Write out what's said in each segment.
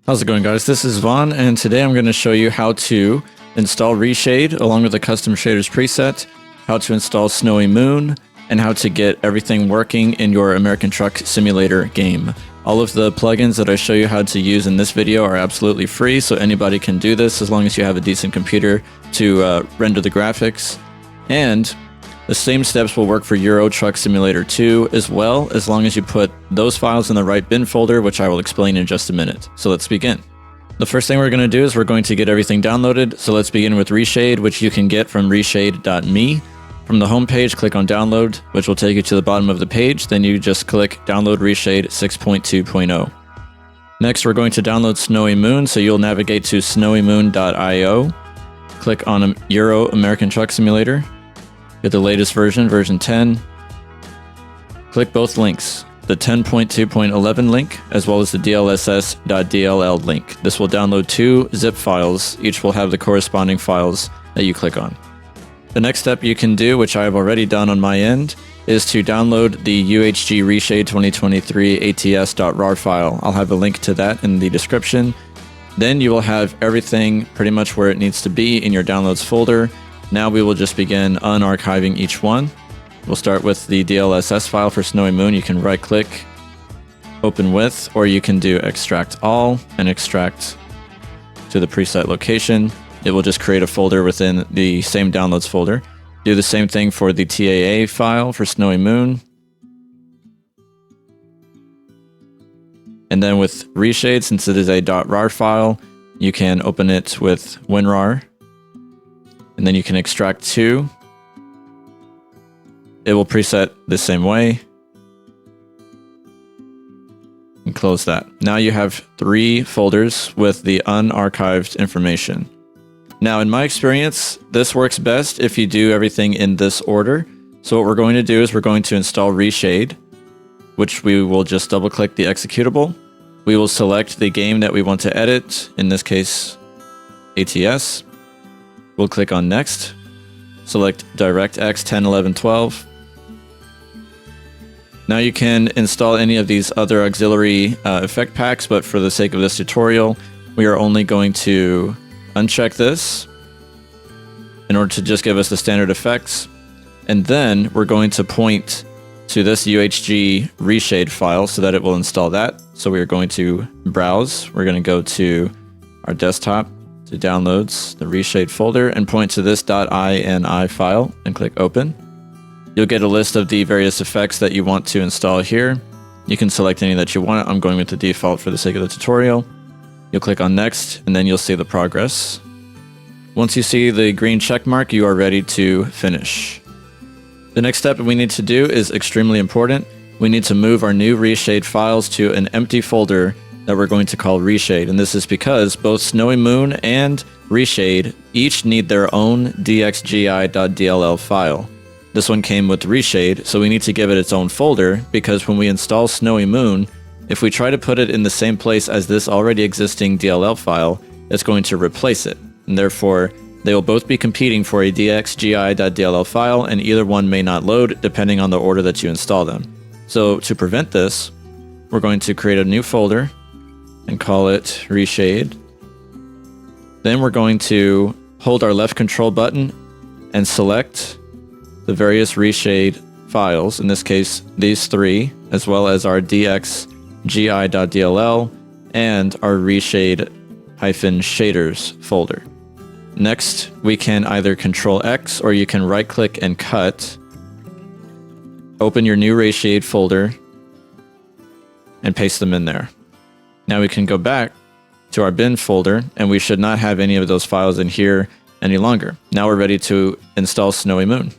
How's it going, guys? This is Vaughn, and today I'm going to show you how to install Reshade along with the custom shaders preset, how to install Snowymoon, and how to get everything working in your American Truck Simulator game. All of the plugins that I show you how to use in this video are absolutely free, so anybody can do this as long as you have a decent computer to render the graphics. And the same steps will work for Euro Truck Simulator 2 as well, as long as you put those files in the right bin folder, which I will explain in just a minute. So let's begin. The first thing we're going to do is we're going to get everything downloaded. So let's begin with Reshade, which you can get from reshade.me. From the home page, click on download, which will take you to the bottom of the page. Then you just click download Reshade 6.2.0. Next, we're going to download Snowymoon. So you'll navigate to snowymoon.io. Click on Euro American Truck Simulator. Get the latest version, version 10. Click both links, the 10.2.11 link, as well as the dlss.dll link. This will download 2 zip files. Each will have the corresponding files that you click on. The next step you can do, which I have already done on my end, is to download the UHG Reshade 2023 ats.rar file. I'll have a link to that in the description. Then you will have everything pretty much where it needs to be in your downloads folder. Now we will just begin unarchiving each one. We'll start with the DLSS file for Snowymoon. You can right click, open with, or you can do extract all and extract to the preset location. It will just create a folder within the same downloads folder. Do the same thing for the TAA file for Snowymoon. And then with Reshade, since it is a .rar file, you can open it with WinRAR. And then you can extract to. It will preset the same way. And close that. Now you have 3 folders with the unarchived information. Now, in my experience, this works best if you do everything in this order. So what we're going to do is we're going to install Reshade, which we will just double click the executable. We will select the game that we want to edit, in this case, ATS. We'll click on Next, select DirectX 10, 11, 12. Now you can install any of these other auxiliary effect packs, but for the sake of this tutorial, we are only going to uncheck this in order to just give us the standard effects. And then we're going to point to this UHG Reshade file so that it will install that. So we are going to browse. We're going to go to our desktop, to downloads, the Reshade folder, and point to this .ini file and click open. You'll get a list of the various effects that you want to install here. You can select any that you want. I'm going with the default for the sake of the tutorial. You'll click on next, and then you'll see the progress. Once you see the green check mark, you are ready to finish. The next step we need to do is extremely important. We need to move our new Reshade files to an empty folder that we're going to call Reshade, and this is because both Snowymoon and Reshade each need their own dxgi.dll file. This one came with Reshade, so we need to give it its own folder, because when we install Snowymoon, if we try to put it in the same place as this already existing DLL file, it's going to replace it, and therefore they will both be competing for a dxgi.dll file, and either one may not load depending on the order that you install them. So to prevent this, we're going to create a new folder and call it Reshade. Then we're going to hold our left control button and select the various Reshade files, in this case these 3, as well as our dxgi.dll and our Reshade-shaders folder. Next, we can either Control X or you can right click and cut. Open your new Reshade folder and paste them in there. Now we can go back to our bin folder, and we should not have any of those files in here any longer. Now we're ready to install Snowymoon.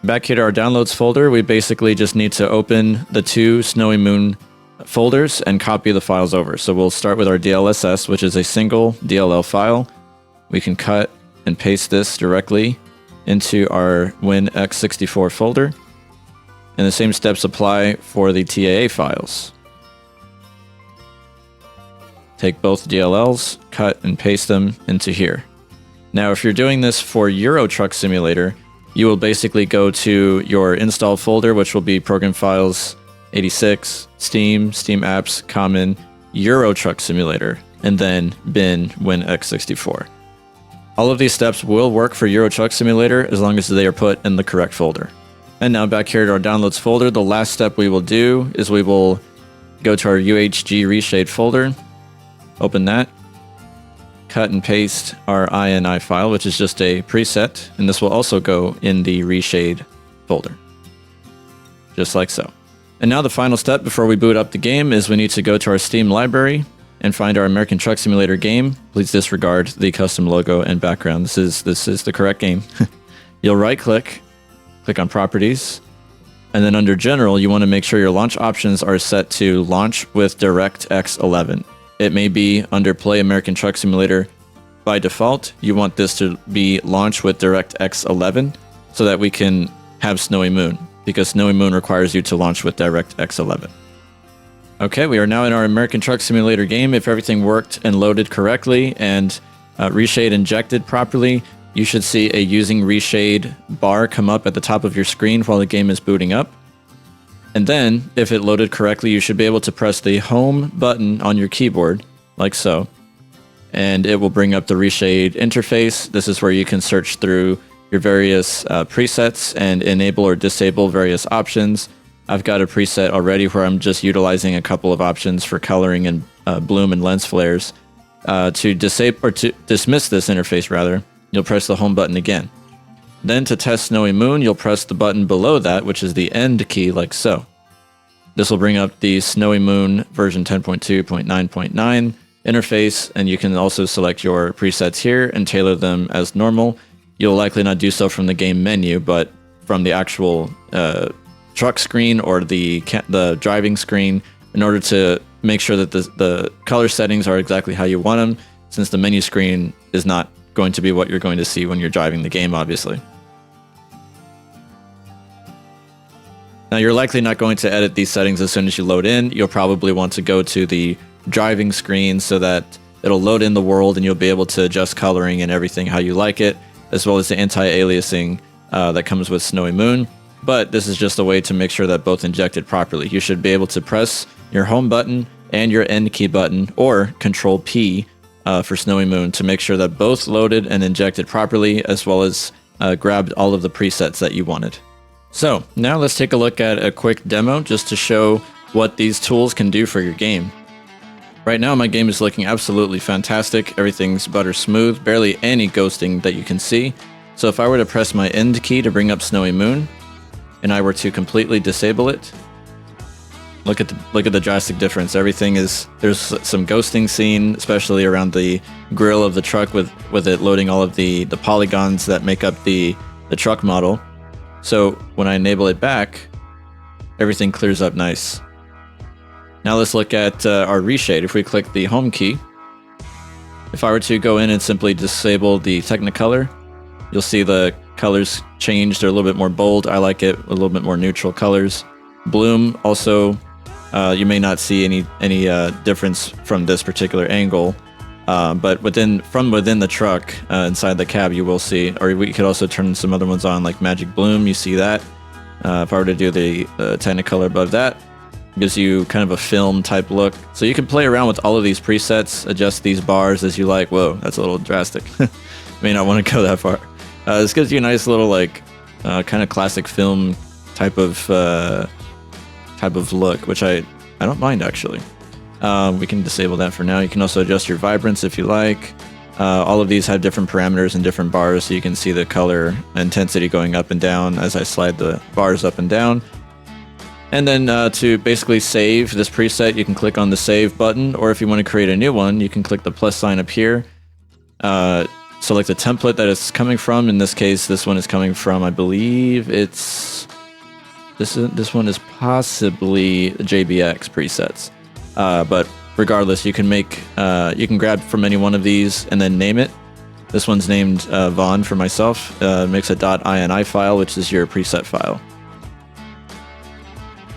Back here to our downloads folder, we basically just need to open the 2 Snowymoon folders and copy the files over. So we'll start with our DLSS, which is a single DLL file. We can cut and paste this directly into our WinX64 folder. And the same steps apply for the TAA files. Take both DLLs, cut and paste them into here. Now, if you're doing this for Euro Truck Simulator, you will basically go to your install folder, which will be Program Files 86, Steam, Steam Apps, Common, Euro Truck Simulator. and then bin win-x64. All of these steps will work for Euro Truck Simulator as long as they are put in the correct folder. And now back here to our downloads folder, the last step we will do is we will go to our UHG Reshade folder, open that, cut and paste our INI file, which is just a preset, and this will also go in the Reshade folder, just like so. And now the final step before we boot up the game is we need to go to our Steam library and find our American Truck Simulator game. Please disregard the custom logo and background. This is the correct game. You'll right-click, click on Properties, and then under General, you want to make sure your launch options are set to Launch with DirectX 11. It may be under Play American Truck Simulator. By default, you want this to be Launch with DirectX 11 so that we can have Snowymoon, because Snowymoon requires you to launch with DirectX 11. Okay, we are now in our American Truck Simulator game. If everything worked and loaded correctly and Reshade injected properly, you should see a Using Reshade bar come up at the top of your screen while the game is booting up. And then, if it loaded correctly, you should be able to press the Home button on your keyboard, like so. And it will bring up the Reshade interface. This is where you can search through your various presets and enable or disable various options. I've got a preset already where I'm just utilizing a couple of options for coloring and bloom and lens flares. To disable or to dismiss this interface, rather, you'll press the Home button again. Then to test Snowymoon, you'll press the button below that, which is the End key, like so. This will bring up the Snowymoon version 10.2.9.9 interface, and you can also select your presets here and tailor them as normal. You'll likely not do so from the game menu, but from the actual truck screen or the driving screen, in order to make sure that the color settings are exactly how you want them, since the menu screen is not going to be what you're going to see when you're driving the game, obviously. Now, you're likely not going to edit these settings as soon as you load in. You'll probably want to go to the driving screen so that it'll load in the world and you'll be able to adjust coloring and everything how you like it, as well as the anti-aliasing that comes with Snowymoon. But this is just a way to make sure that both injected properly. You should be able to press your Home button and your End key button, or Control P for Snowymoon, to make sure that both loaded and injected properly, as well as grabbed all of the presets that you wanted. So now let's take a look at a quick demo just to show what these tools can do for your game. Right now my game is looking absolutely fantastic. Everything's butter smooth, barely any ghosting that you can see. So if I were to press my End key to bring up Snowymoon, and I were to completely disable it, look at the drastic difference. Everything is, there's some ghosting seen, especially around the grill of the truck with it loading all of the polygons that make up the truck model. So when I enable it back, everything clears up nice. Now let's look at our Reshade. If we click the Home key, if I were to go in and simply disable the Technicolor, you'll see the colors change. They're a little bit more bold. I like it a little bit more neutral colors. Bloom also, you may not see any difference from this particular angle, but from within the truck, inside the cab, you will see, or we could also turn some other ones on, like Magic Bloom. You see that. If I were to do the Technicolor above that, it gives you kind of a film type look. So you can play around with all of these presets, adjust these bars as you like. Whoa, that's a little drastic. May not want to go that far. This gives you a nice little, like, kind of classic film type of look, which I don't mind, actually. We can disable that for now. You can also adjust your vibrance if you like. All of these have different parameters and different bars, so you can see the color intensity going up and down as I slide the bars up and down. And then to basically save this preset, you can click on the Save button, or if you want to create a new one, you can click the plus sign up here. Select the template that it's coming from. In this case, this one is coming from, I believe it's... This one is possibly JBX presets. But regardless, you can grab from any one of these and then name it. This one's named Vaughn for myself. Makes a .ini file, which is your preset file.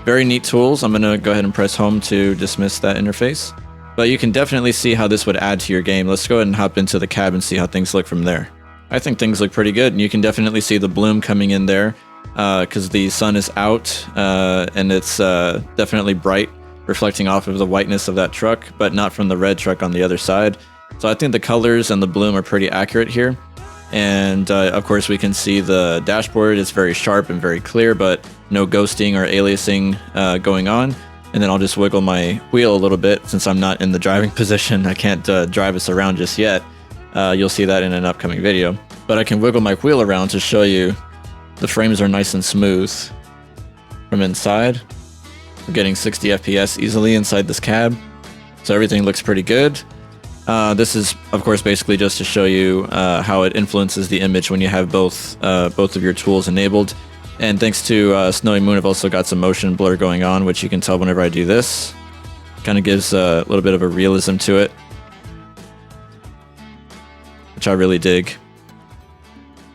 Very neat tools. I'm going to go ahead and press Home to dismiss that interface. But you can definitely see how this would add to your game. Let's go ahead and hop into the cab and see how things look from there. I think things look pretty good, and you can definitely see the bloom coming in there because the sun is out and it's definitely bright reflecting off of the whiteness of that truck, but not from the red truck on the other side. So I think the colors and the bloom are pretty accurate here. And of course we can see the dashboard is very sharp and very clear, but no ghosting or aliasing going on. And then I'll just wiggle my wheel a little bit since I'm not in the driving position. I can't drive us around just yet. You'll see that in an upcoming video. But I can wiggle my wheel around to show you the frames are nice and smooth from inside. I'm getting 60 FPS easily inside this cab. So everything looks pretty good. This is, of course, basically just to show you how it influences the image when you have both of your tools enabled. And thanks to Snowymoon, I've also got some motion blur going on, which you can tell whenever I do this. Kind of gives a little bit of a realism to it, which I really dig.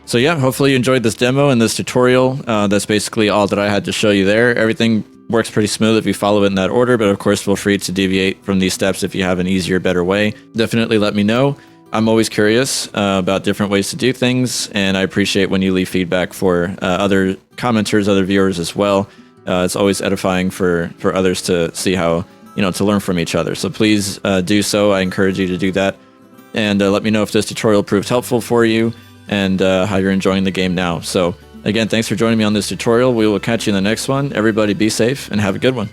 So yeah, hopefully you enjoyed this demo and this tutorial. That's basically all that I had to show you there. Everything works pretty smooth if you follow it in that order, but of course feel free to deviate from these steps if you have an easier, better way. Definitely let me know. I'm always curious about different ways to do things, and I appreciate when you leave feedback for other commenters, other viewers as well. It's always edifying for others to see how, to learn from each other. So please do so. I encourage you to do that. And let me know if this tutorial proved helpful for you and how you're enjoying the game now. So again, thanks for joining me on this tutorial. We will catch you in the next one. Everybody be safe and have a good one.